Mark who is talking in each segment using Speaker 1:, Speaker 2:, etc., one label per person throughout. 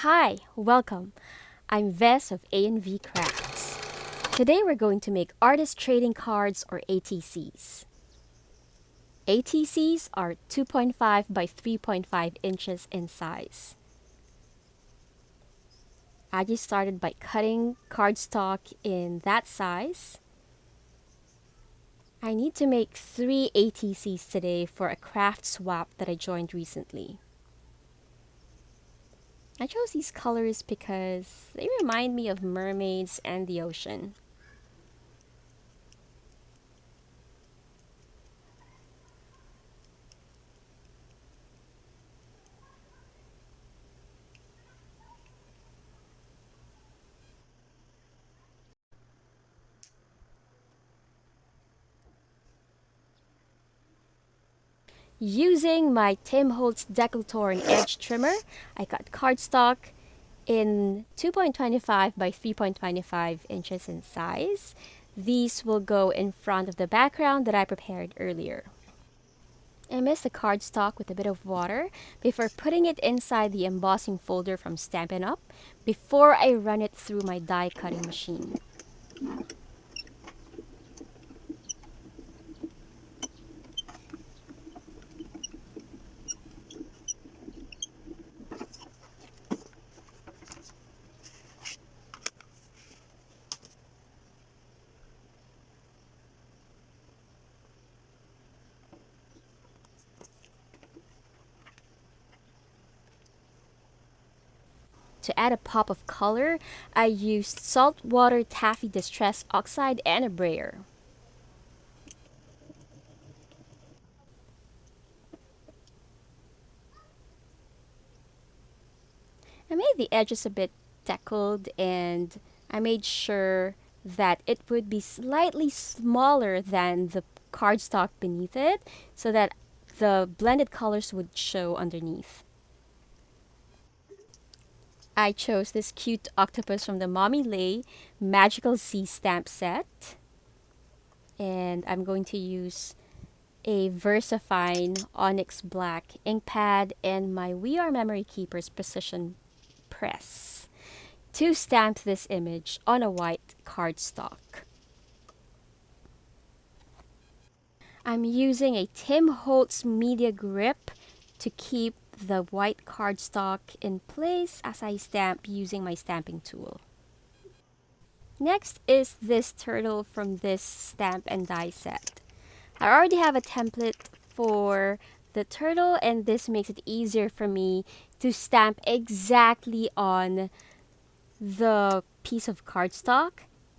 Speaker 1: Hi, welcome. I'm Vess of A&V Crafts. Today we're going to make artist trading cards or ATCs. ATCs are 2.5 by 3.5 inches in size. I just started by cutting cardstock in that size. I need to make 3 ATCs today for a craft swap that I joined recently. I chose these colors because they remind me of mermaids and the ocean. Using my Tim Holtz Deckletorn edge trimmer, I cut cardstock in 2.25 by 3.25 inches in size. These will go in front of the background that I prepared earlier. I mist the cardstock with a bit of water before putting it inside the embossing folder from Stampin' Up! Before I run it through my die cutting machine. To add a pop of color, I used saltwater taffy distress oxide and a brayer. I made the edges a bit deckled and I made sure that it would be slightly smaller than the cardstock beneath it so that the blended colors would show underneath. I chose this cute octopus from the Mommy Lay Magical Sea Stamp set. And I'm going to use a VersaFine Onyx Black ink pad and my We Are Memory Keepers Precision Press to stamp this image on a white cardstock. I'm using a Tim Holtz Media Grip to keep the white cardstock in place as I stamp using my stamping tool. Next is this turtle from this stamp and die set. I already have a template for the turtle and this makes it easier for me to stamp exactly on the piece of cardstock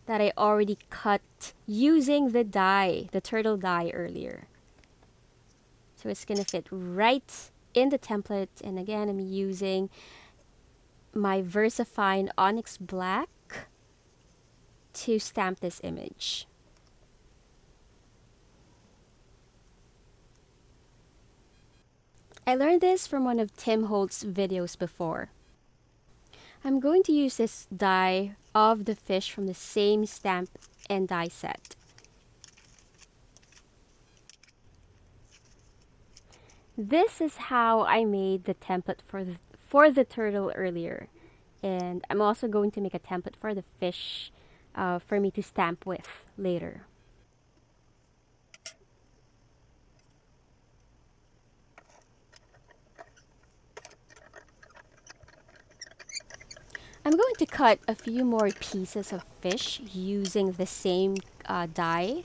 Speaker 1: that I already cut using the die, the turtle die earlier. So it's gonna fit right in the template, and again I'm using my VersaFine Onyx Black to stamp this image. I learned this from one of Tim Holtz's videos before. I'm going to use this die of the fish from the same stamp and die set. This is how I made the template for the turtle earlier. And I'm also going to make a template for the fish for me to stamp with later. I'm going to cut a few more pieces of fish using the same die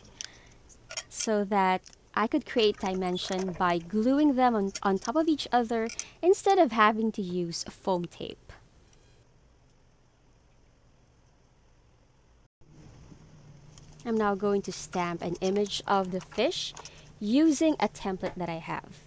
Speaker 1: so that I could create dimension by gluing them on top of each other instead of having to use foam tape. I'm now going to stamp an image of the fish using a template that I have.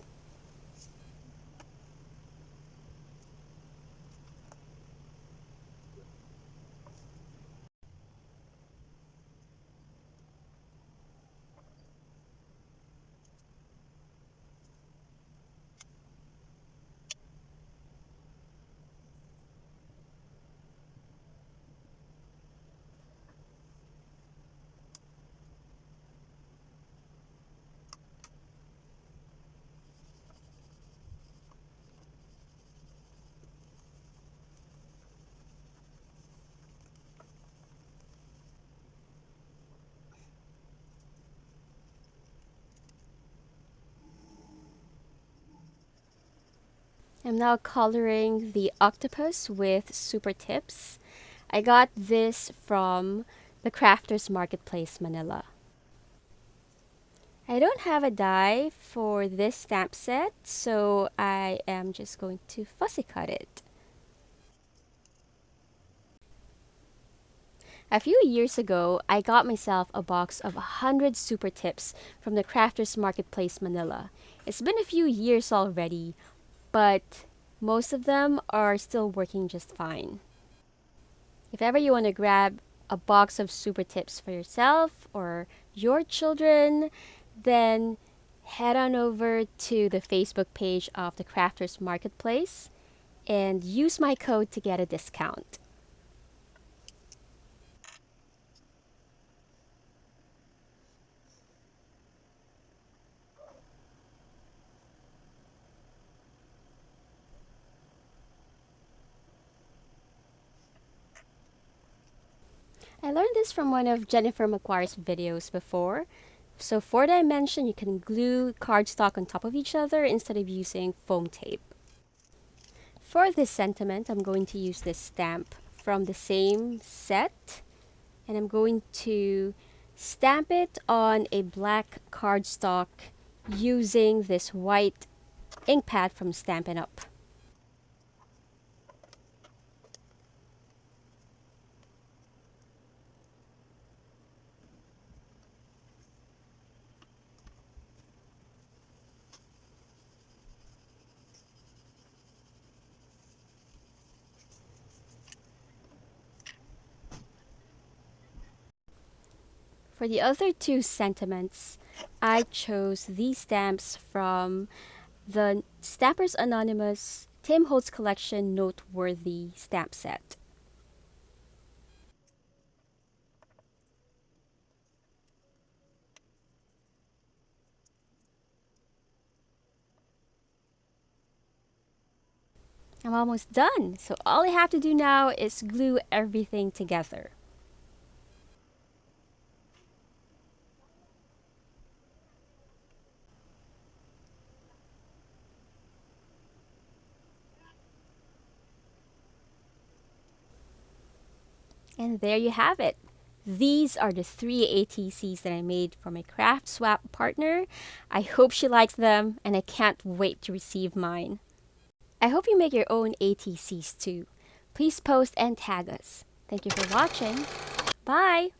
Speaker 1: I'm now coloring the octopus with Super Tips. I got this from the Crafters Marketplace, Manila. I don't have a die for this stamp set, so I am just going to fussy cut it. A few years ago, I got myself a box of 100 Super Tips from the Crafters Marketplace, Manila. It's been a few years already, but most of them are still working just fine. If ever you want to grab a box of Super Tips for yourself or your children, then head on over to the Facebook page of the Crafters Marketplace and use my code to get a discount. I learned this from one of Jennifer McQuarrie's videos before. So for dimension, you can glue cardstock on top of each other instead of using foam tape. For this sentiment, I'm going to use this stamp from the same set, and I'm going to stamp it on a black cardstock using this white ink pad from Stampin' Up. For the other two sentiments, I chose these stamps from the Stampers Anonymous Tim Holtz Collection Noteworthy stamp set. I'm almost done, so all I have to do now is glue everything together. And there you have it. These are the 3 ATCs that I made for my craft swap partner. I hope she likes them, and I can't wait to receive mine. I hope you make your own ATCs too. Please post and tag us. Thank you for watching. Bye!